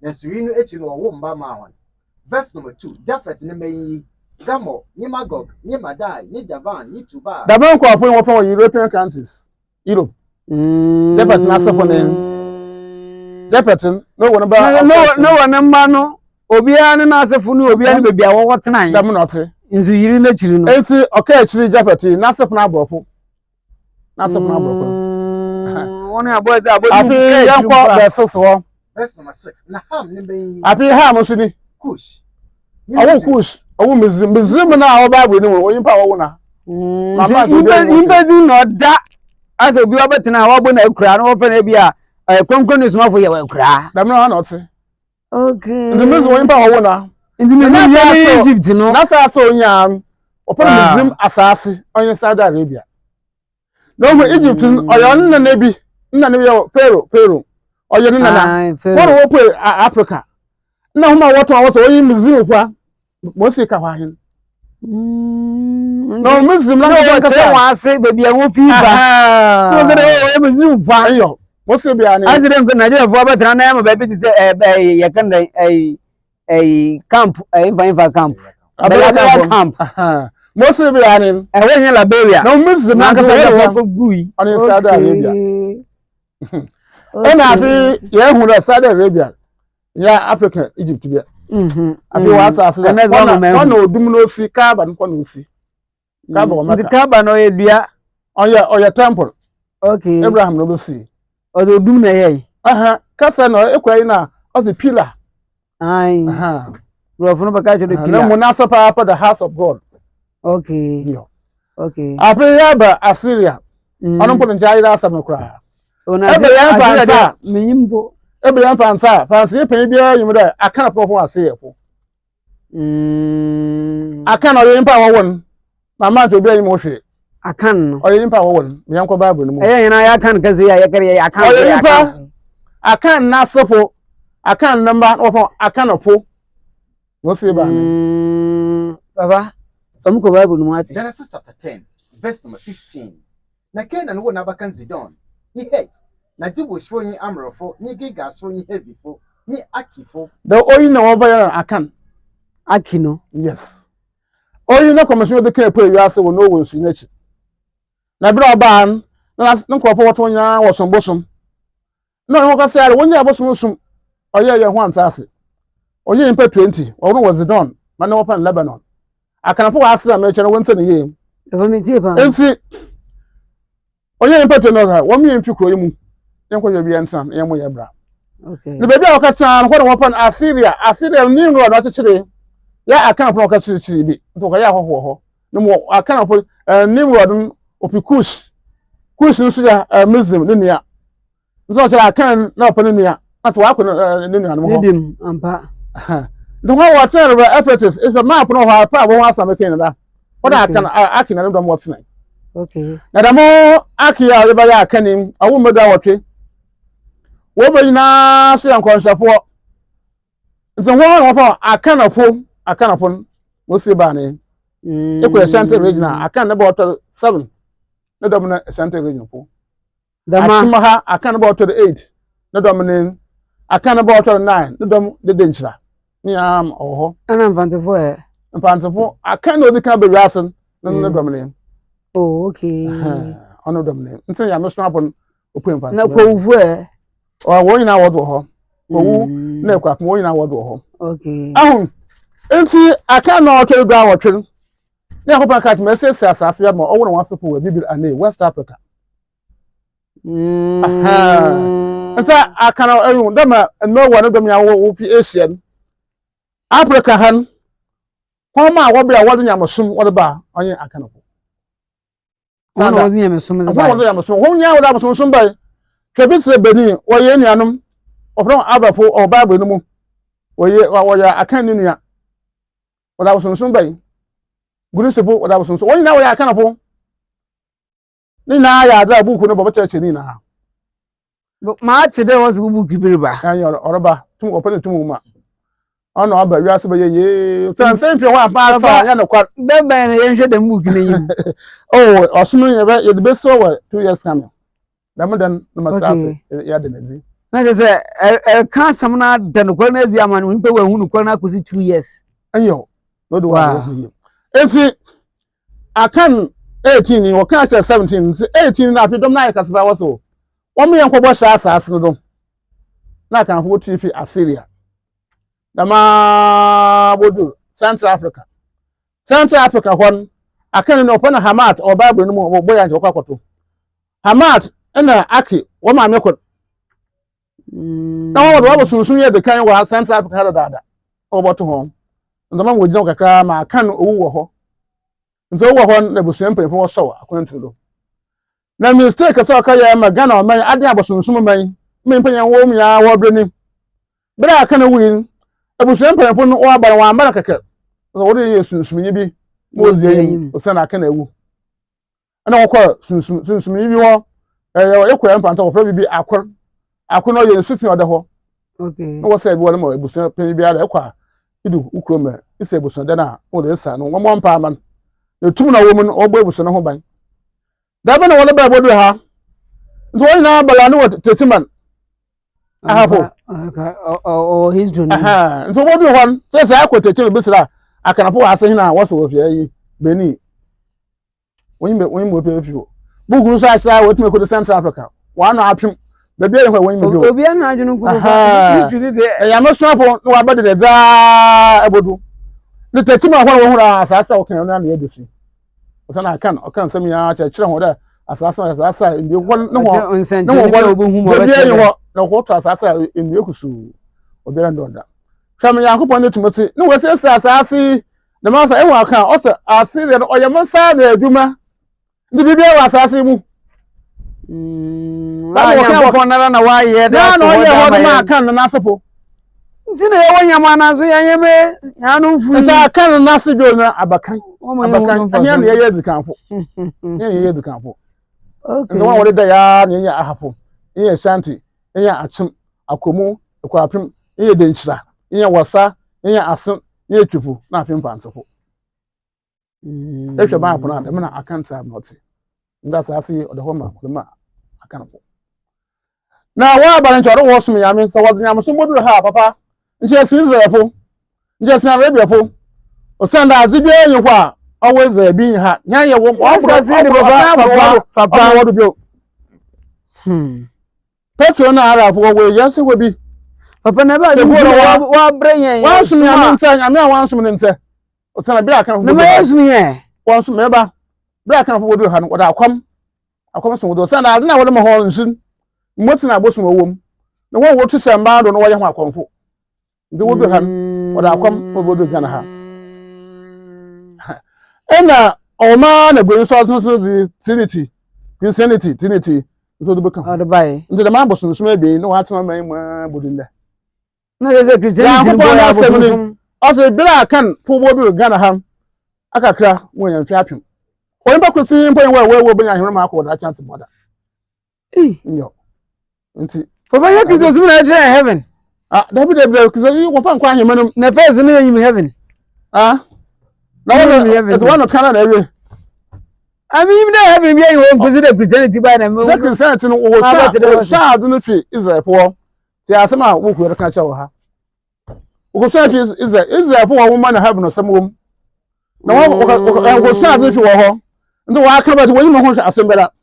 na suri no echi no wo mba ma wan verse number 2 Jafet ne mayi Gamo ni Magog ni Madai ni Javan ni Tubal da ban ko apon wo from European countries Europe Jafet na sefo ne Jafet no wona ba no wona mba no obia ne na asefo no obia ne bebia wo tenan da mo note nzu yiri na chiri no ensi okay chiri Jafet na sefo na abrofo wona abodi afi yanko verses ho verse number 6 na Ham ne mayi afi Ham so ni Kush awu Kush awu Muslim na awu Bible ni wo yimpa wo na mama imbezi no da asa obi obetena wa bo na akura no fa na bia kronkron ni sumafo ye wa akura da me na not okay ndi Muslim wo yimpa wo na ndi me ni Egypt no na sa so nya opon Muslim asasi onye Saudi Arabia no mo Egypt oyo nna bi yo Pharaoh oyo nna na wo pe Africa na huma woto wo so oyi Muslim kwa mo se ka hwahin no Muslim na ko ka wa se baby an wo fi ba no gede o Muslim fa yo Mose bia ne Asire nko Nigeria fo abetra na ma ba bi ti say ye kan dan camp infa camp. Camp. Mose bia ne We nya Liberia. no Muslim na ka say ko gui. on Saudi Arabia. Ena afi ye hu na Saudi Arabia. Ya Africa Egypt bia. Abi wa asase da. Ona odum no si Kaaba nko no si. Kaaba o maka. Kaaba no ye dua. Oya temple. Okay. Abraham no si. Odo odum na ye. Kasa no ekwai na o the pillar. Ai. Bro funu ba ka che do pillar. Na munasa pa the house of God. Okay. Yo. Okay. Ape ya ba Assyria. Ono mpo njaira asam kra. Ona Assyria minyimbo. Ebe yan pansa ye bia yim da aka po Assyria po. Aka no yim pa won. Na ma to bia yim wo hwe. Akan no. O yim pa won. Me yanko Bible no mu. Yana ya kan kaze ya kare ya akan. O yim pa akan na sofo. Akan namba ofo akan ofo. Wo se ba ne. Baba. Some ko Bible no ati. Genesis chapter 10, verse number 15. Na Canaan wo na bakan Zidon. Ni Het. Na Jibushfo ni Amrofo, ni Gigasfo ni Hevifo, ni Akifo. The oyin na wo ba ya akan. Akino. Yes. Oyin na commission de kan po wi ase wo no wo nsu na chi. Na bra ba an na nkofo woto nya wo som bosom. Na wo ka se are wonya bosom sum. Oye ye ho antase. Oyin pa 20, wo no was Zidon, man na wo pan Lebanon. Akanafo wa asira me chere wonse ne yem. Eba me tie pa. Enti onye impeto no ha, wo mi mfi kuro yimu. Yenko ye bia ntan, yemo ye bra. Okay. Ne bebi a okata no wo pan Assyria ni ngro na chechire. Ya akanafo okata chiri bi. Nto ka ya hoho ho. Ne mo akanafo ni ngro dun opikush. Kush nso ya Muslim ne nua. Nso chere akan na opa ne nua. Aso wa ko ne nua no ho. Nidim ampa. The one what efforts is a map no ha pa won asam ken da. What I can akina no what's nine. Okay. Na da mo akia we ba ya kanim awu meda wotwe. Wo ba ina so yan konshafo. Nso won fa akanafo mo se ba ne. Ekwe Ashanti regional akan na ba 7. Na dom na Ashanti regional fo. Dama Atima ha akan na ba 8. Na dom ne akan na ba 9. Na dom de denchira. Ni am oho ana mfantefo mfantefo aka no bi ka be wiasen no domine. Oh okay. Ono domine nse ya no snapon opu mfantefo na ko ufu o wo nyina wodo ho owu na ekwa wo nyina wodo ho. Okay. Ahun enti aka no oto gwa wotwe na hopa ka tme sese asase ya ma owo na wasopo we bibir ane West Africa. Nsa aka no ehun dama no wo no dom ya wo pi Asian Africa han kwama wo bia wo nyamosum wo ba onye akanafo Sana wo nyamosum ze ba wo nyamosum wo nya wo da bosum bai twebisre beni wo ye nuanom ofro abafo o Bible no mu wo ya akan ni nua wo da bosum bai gurusepo wo da bosum wo nya wo ya akanafo ni na ya za buku no bobo church ni na ma ati de wo se buku biriba ya oroba tum opene tum ma ono aba wiase ba ye san pie wa pa sa ya no kwa be be na ye hwe dem book na yim oh osunu ye be ye be so wa 2 years coming dem den no masase ya de nazi na je se kan sam na de no kwa na zi ama no pe wa hunu kwa na akosi 2 years ayo no do wa enti akan 18 ni wo kan 17 18 na afidom na yakasba wo so wo me yenko bo sha asase no do na kan fo tifi Assyria dama bodu Central Africa hon akan no fa na Hamat o Bible no mo boya nje kwakoto Hamat ena aki wo ma mekọ na wo bo sunsun ye de kan wa Central Africa da o boto ho ndoma mo gina kakra ma kan owu wo ho nzo wo ho na busuan pefo wo so akwantu do na mistake so ka ya ma Ghana o man ade abosunsun man me mpanyan wo mu ya wo breni bra kan win abusuan pefo no wo abara wa ambara kaka wo de yesunsun bi mo zie o sana kan ewu ana wo ko sunsun bi wo ekwa empanta wo fra bi akor no ye nsusin ode ho okay no wo say bi wo ma abusuan pen bi ara ekwa idu ukroma ise abusuan da na wo de sa no wo mpa man etum na wo mu no obo abusuan ho ban da be na wo le ba bodu ha nso won na bala no what tetiman ahafo oh history nso wo bi hon say akwetechiro bisira akanafo ase hina wo so wo fie yi beni won mo pe fiwo buguru so asira wo time ko Central Africa wa na apim be bia ho won me bi obi na adwunu ko history de ya no so no wa bade de za ebodu ne tetima ho wo hura asasa wo kan na edusi o na kan sam ya chire ho da asasa ndi won ne ho ne ho obo hu mo bia yi ho na ho to asasa ndi ekusu obi ra ndonda kam ya akopon ne tumoti ne wo se asasi na ma sa e wa kan o se asire no oyemansa na adwuma ndi bibia wa asasi mu ba mo kan na na wa ye da na oye ho ma kan na asepo ntina ye wonya ma na so yanyeme ya no mfu nta kan na ase bi na abakan anya na ye zikanfo ye zikanfo okay nta wa wore da ya na ye ahafo ye shanti ye achim akomu akwapim ye denchira ye wasa ye asen ye twufu na afim pansefo ehwe ba apona da me na akanta not nda sa ase odeho ma akanfo na wa ba nchoro wo sum ya me sa wo nyam so modu ha papa nje sinzefo nje sin Arabiafo o sanda azibia yin kwa always bi ha nya ye wo papa wo do bio petro na Arab wo we yes wo bi papa na ba wa brenyen wa sum ya me nsa nya me wa sum ne nsa o sanda bi akan na me sum ye wa sum me ba bi akan wo do ha no da akwam sum wo sanda azina wo mo ho nsun motina bosum owom na wo tu samba do no wo ye ho akonfo ndi wo bi han wada akwam wo do gana ha ena oma na go so di Trinity Trinity so do bekan o bai ndi da ma bosun sum ebe no wa tama mai ma bodinda na ye Christianity bo ya bo o se bla kan fo bo do gana ha akakra wo yan fiapim o yin ba ko sin po yin wo benya hwere ma ko da chance moda yo nti papa ye Christians na heaven David because you want to find him na first in heaven. Na one Canada area. I mean, they have been here visit Christianity by them. That Christianity was sad in the tree Israel for. See, I somehow walk with a catch over her. Because Israel for a woman having or some room. No one was sad if you were home. And the walk about when you want to assemble that.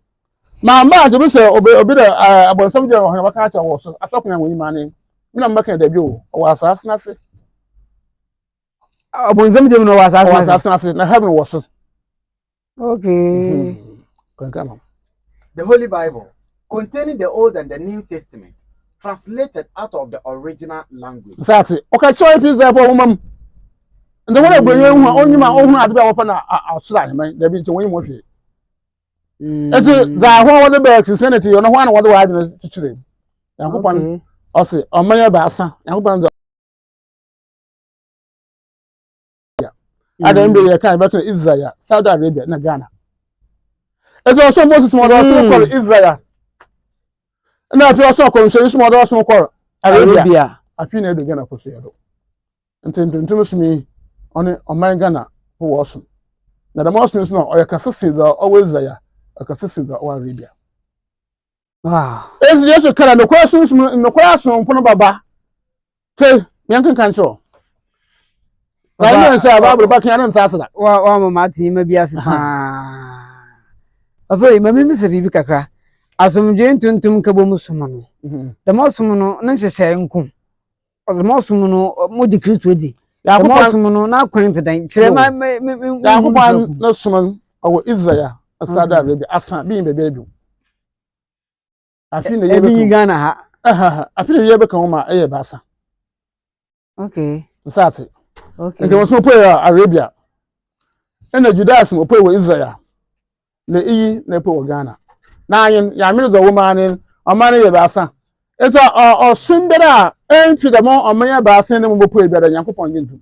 My mother will say, obey about some of your catch was a talking with money. Na mbaka da bio o asas na se abonzam dem no asas na se na heaven was okay the Holy Bible containing the Old and the New Testament translated out of the original language sati o ka choice is there for woman and the one gbenye hu onyima ohun ade ba wo na asura heman da bi nti won mo hwe ese za ho wo the Christianity no ho na wo wa ade chichire yankopon Ose omanya baasa yankopon do Adam be ye kan back in Israel Saudi Arabia na Ghana Ezo also Moses mo do so call Israel na afi also call so mo do so call Arabia afi na do Ghana ko so yedo ntintintum sumi oni oman Ghana wo wo so na the most news no oyakasisi do always Israel akasisi do Arabia Ezi yeso kala no kwa so mpono baba te yankan kancho Ba ni nsa Bible ba kan nsa asada wa mama ti ma bi ase pa afei mama mi se bibi kakra asomdwe ntuntum kabo musumo no da musumo no na nhyehyɛ nkum o musumo no mo di Kristo di ya musumo no na kwante dan kire ma ya akopan na sumo o Israel asada Arabia asa bi bebe bi Afine ye be Ghana ha. Afine ye be kan ma eye basa. Okay. Nsase. Okay. Nti won so pay Arabia. Na Judas mo pay wo Israel. Na iyi na pay wo Ghana. Na ayin ya me zo wo man o man ye basa. Eta o sumbera entwi da mo o man ye basa ne mo pay bi da Yankopon gintu.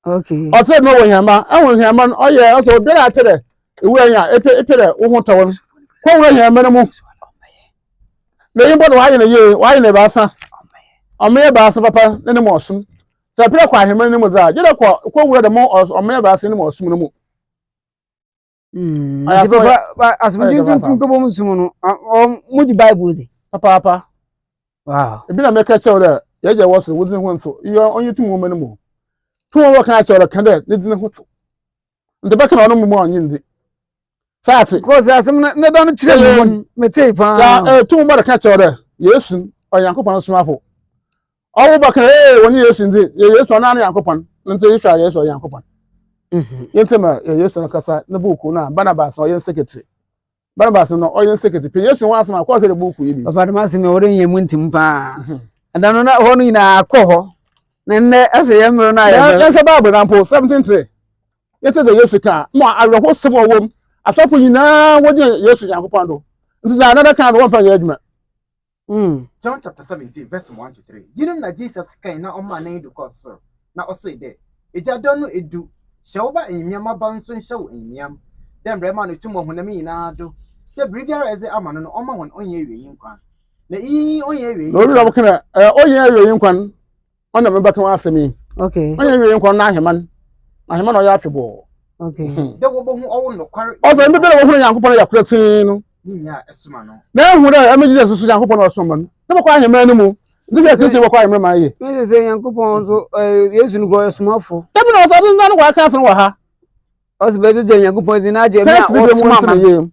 Okay. O te no wo hama, awon hama o ye o so bi da tere. Ewu anya epere wo ho tawon. Ko wo hama ne mo na yin bodo wa yin ba sa omme ba sa papa ne mo osum sa pere kwa hema ne mo za je de ko wura de mo omme ba sa ne mo osum ne mo Papa asumji tuntum ko bom sumu no mu di Bible di. Papa. Wow. Ebi na make chew there. Ye je wo so wodin ho nso. Iyo onye tumu mo mu. Tumu wo kan chew le kan there, ne din ho to. Nde be kan ono mu onye ndi. Saati. Ko sa asem na don kire mu metei pa. Ya tumu mo kan chew there. Yesu Onyankopon so afo. Owo ba kan woni Yesu ndi. Yesu na Onyankopon. Nte yitwa Yesu Onyankopon. Yentema Yesu na kasa na buku na Barnabas oyen secretary. Barnabas no oyen secretary. Pe Yesu wa asema kwa hwere buku yi bi. Papa de maseme wore yemu ntim pa. Adano na ho no ina akọ ho. Na nne ase yemro na ya. Ya se Bible na mpo 17:3. Yete de Yesu ka mo awerho sebo wom. Asofo nyina wodi Yesu Onyankopon do. Nti za another kind one fa ya adwuma. John chapter 17 verse 1 to 3. Yinum na Jesus kan na oma na edu koso. Na o say there. Eja don no edu. Shawba enyam aba nso nhyew enyam. Dem brema no tumo honam nyina do. Te bribiara eze ama no oma hon onye ewie nkwan. Na onye ewie. No bi lo kana onye ewie nkwan. Ona me baka wa asemi. Okay. Onye ewie nkwan na aheman. Aheman o ya twebo. Okay. De wo bo hu owo no kware. Ozo mbe bele wo hu Onyankopon ya kratin no. Nya esuma no. Na hu da ame Jesus Onyankopon o so man. Na mo kwa aheman no mu. Ndi ya sese wo kwa aheman ma ye. Me se Onyankopon so Yesu no go esumafo. Tabi na ozo na no wa ka so wa ha. Ozo be je Onyankopon di na je me osuma.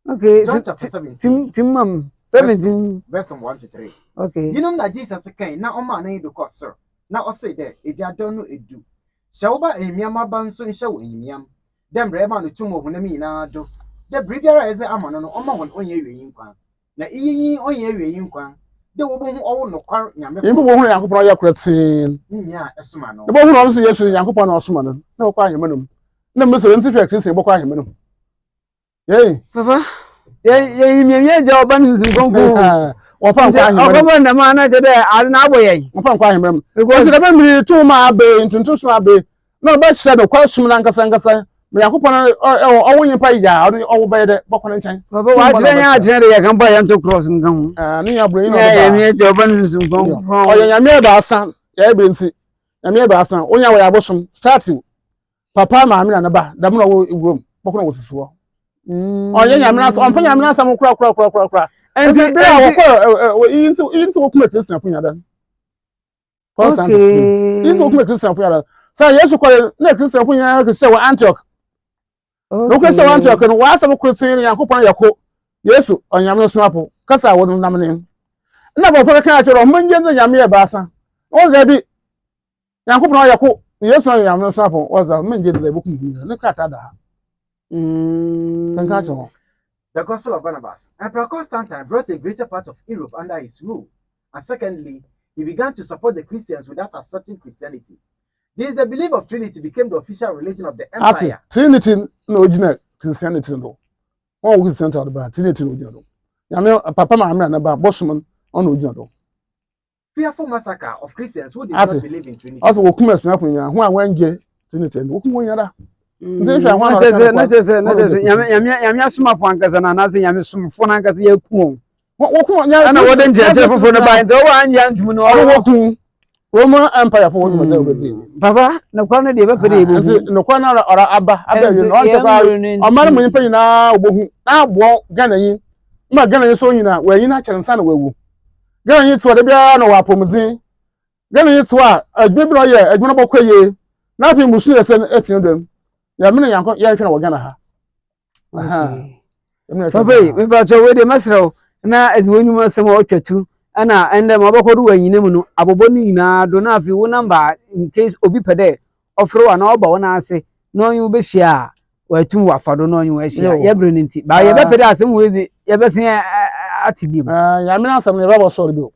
Okay. John chapter 17. Tim mam 17 verse 1 to 3. Okay. Yinum na Jesus kan na oma na edu koso. Na o say there eja don no edu. Shawba enyam aba nso nhyew enyam. Dem brema no tumo honam nyina do. De bribiara eze ama no oma hon onye ewie nkwan. Na onye ewie nkwan. De wo bo hu owo no kware nyame. Yimbo wo hu Onyankopon ya kratin. Nya esuma no. De bo hu no so Yesu Onyankopon na osuma no. Na wo kwa aheman no. Na me so nti fe Kristo bo kwa aheman no. Yey. Papa. Ye yimye je oba nzu konko. Opa kwa aheman. Oba na ma na je de na aboye. Opa kwa aheman. Because the memory to ma be ntuntu so abe. Na ba hye no kwa sum na nkasa. Me Onyankopon owo nyimpa ya owo be de bokwana nchan. Papa wa jire nya ajire de ya kan ba ya nto cross nkan. Ne ya bro yin ye yimye je oba nzu konko. Oya nyame ba asan. Ya be nti. Nyame ba asan. Onya wa ya bosom. Start papa ma me na ba. Dam na wo igrom. Bokwana wo susuwo. Oya nyame na so onfa nyame na sam kura. Enti be a wo into wo kuma Christian punya dan. Okay. Into wo kuma Christian punya dan. Sa Yesu kwere na Christian punya ke se wo Antioch. No ke se wo Antioch no wa sam Christian Yankopon yakọ. Yesu onyame no sumapo. Kasa wo nam ne. Na bo fa ka achoro manje nze nyame e ba asa. O ga bi Yankopon yakọ. Yesu onyame no sumapo. O za manje de boku hu. Ne ka ta da. Kan ka achoro. The Gospel of Barnabas. Emperor Constantine brought a greater part of Europe under his rule. And secondly, he began to support the Christians without accepting Christianity. This, the belief of Trinity, became the official religion of the empire. Trinity no original Christianity no. One Christianity of the Trinity no original. Yame papa ma amra na ba bosman on original. Fearful massacre of Christians who did not believe in Trinity. Also, wo kuma suna kunya ho a wanje Trinity no. Wo kuma yara. Na jese nyame asumafo ankasa na na se nyame sumfo na ankasa ya ku wo ku nya na woden jeje fofo no ba nti wo anya ntum no wo ku Roman Empire for wo da obezi papa na kwa no de be pede ebu no kwa na ora aba yi no onte ba omar mu npa nyina obohu na abo Ghana yi ma Ghana yi so nyina wa yi na kyerensa na wawu Ghana yi to de bia na wa pomudin Ghana yi to a adwebro ye adwuna bokwaye na fi musu yesen epin dem ya mena yanko ya hwe na wogana ha papa me ba cho we de masro na eziwonyu masem o twatu ana ende mabokodu wanyine mu no abobonu nyina do na afi wo number in case obi pede ofro wa na oba wona ase no onyu be hia watum wafado no onyu wa hia ye bre nti ba ye be pede asem we di ye be sen atibi mu ya mena asem ne babo so do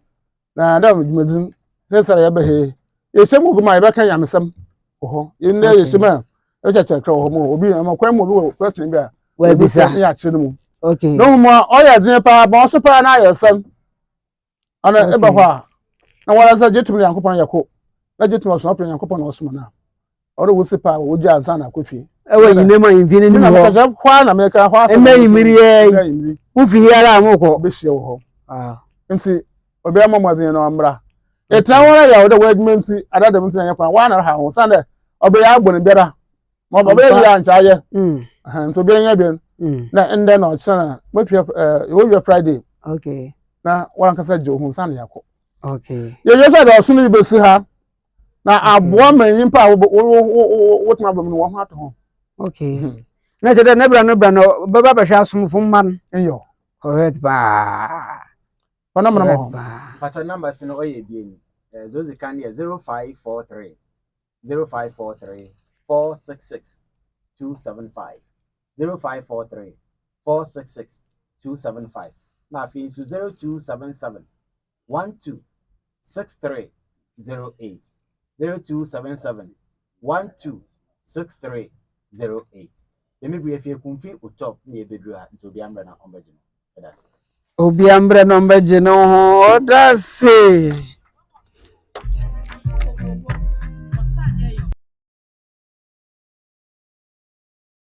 na da mudumedin sesara ye be he ye semu guma ye be kan ya mesem oho ye ne ye sema echeche kra ho obi ma kwan mo bi person bi a we bisa ya chire mu okay no mo o ya din pa ba so pa na yesam ana eba ho a na wala sa jetum Yankopon yakọ na jetum so apre Yankopon na osuma na oro wo se pa wo ja ansa na akotwe ewe nyine ma invine ni ho na kwa na me ka ho asa eme yimiri wo fi hiara amoko be hie wo ho nti obi amamazin na amra etan wala ya wo da wagment adada mti na yakwa wa na ha ho sande obi ya agbon biara mo obi ya ncha ye So be nya bien. Na ende na ochana. Mo pia Friday. Okay. Na wan kasa jo hu san yakọ. Okay. Ye say da osunu be si ha. Na aboa manyin pa wo tuma bam no wo ho ato ho. Okay. Na chede ne bra no baba ba hwa asomfo man. Eyo. Correct ba. Wana mana mo. Pacha numbers no oye bi ni. Zozi kan ye 0543 0543 466 275 0543 466 275 na afi su 0277 12 6308 0277 12 6308 Emi bu efi kumfi utop na ebedura nti obi amra na ombaje no that's Obi ambre no mbeje no ho odase